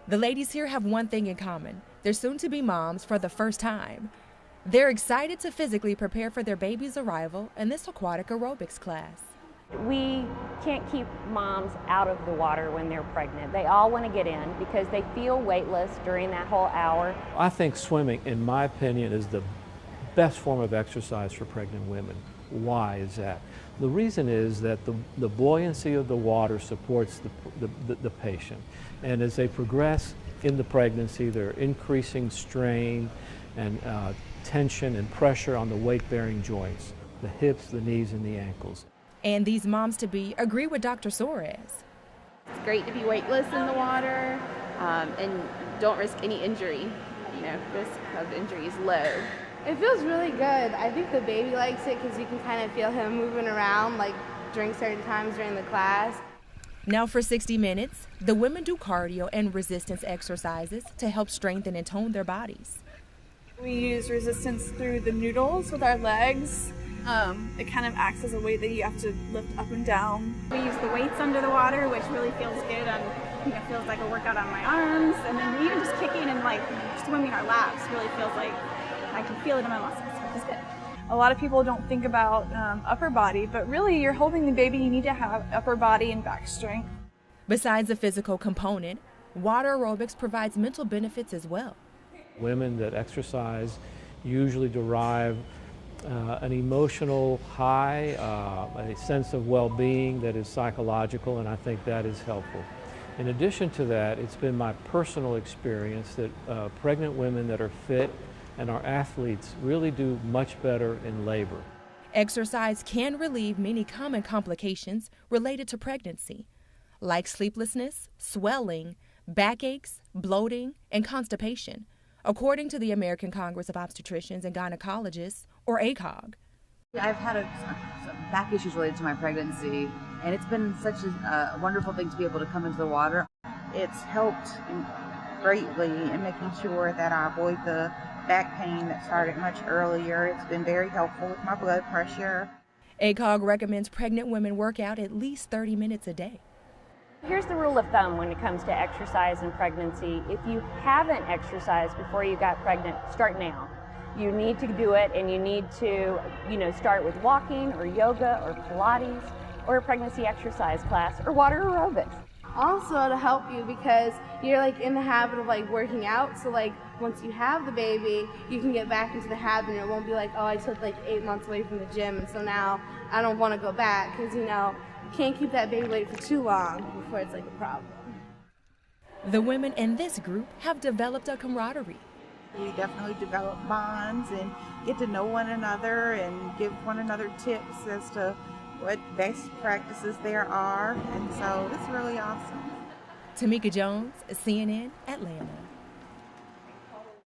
The ladies here have one thing in common. They're soon-to-be moms for the first time. They're excited to physically prepare for their baby's arrival in this aquatic aerobics class. We can't keep moms out of the water when they're pregnant. They all want to get in because they feel weightless during that whole hour. I think swimming, in my opinion, is the best form of exercise for pregnant women. Why is that? The reason is that the buoyancy of the water supports the patient. And as they progress in the pregnancy, they're increasing strain and tension and pressure on the weight-bearing joints, the hips, the knees, and the ankles. And these moms-to-be agree with Dr. Suarez. It's great to be weightless in the water and don't risk any injury. Risk of injury is low. It feels really good. I think the baby likes it because you can kind of feel him moving around like during certain times during the class. Now for 60 minutes, the women do cardio and resistance exercises to help strengthen and tone their bodies. We use resistance through the noodles with our legs. It kind of acts as a weight that you have to lift up and down. We use the weights under the water, which really feels good. It feels like a workout on my arms. And then even just kicking and like swimming our laps really feels like I can feel it in my muscles, which is good. A lot of people don't think about upper body, but really you're holding the baby, you need to have upper body and back strength. Besides the physical component, water aerobics provides mental benefits as well. Women that exercise usually derive an emotional high, a sense of well-being that is psychological, and I think that is helpful. In addition to that, it's been my personal experience that pregnant women that are fit and our athletes really do much better in labor. Exercise can relieve many common complications related to pregnancy, like sleeplessness, swelling, backaches, bloating, and constipation, according to the American Congress of Obstetricians and Gynecologists, or ACOG. I've had some back issues related to my pregnancy, and it's been such a wonderful thing to be able to come into the water. It's helped greatly in making sure that I avoid the back pain that started much earlier. It's been very helpful with my blood pressure. ACOG recommends pregnant women work out at least 30 minutes a day. Here's the rule of thumb when it comes to exercise and pregnancy. If you haven't exercised before you got pregnant, start now. You need to do it, and you need to, start with walking or yoga or Pilates or a pregnancy exercise class or water aerobics. Also to help you because you're like in the habit of like working out, so like once you have the baby, you can get back into the habit and it won't be like, oh, I took like 8 months away from the gym and so now I don't want to go back, because you can't keep that baby weight for too long before it's like a problem. The women in this group have developed a camaraderie. We definitely develop bonds and get to know one another and give one another tips as to what best practices there are, and so it's really awesome. Tamika Jones, CNN, Atlanta.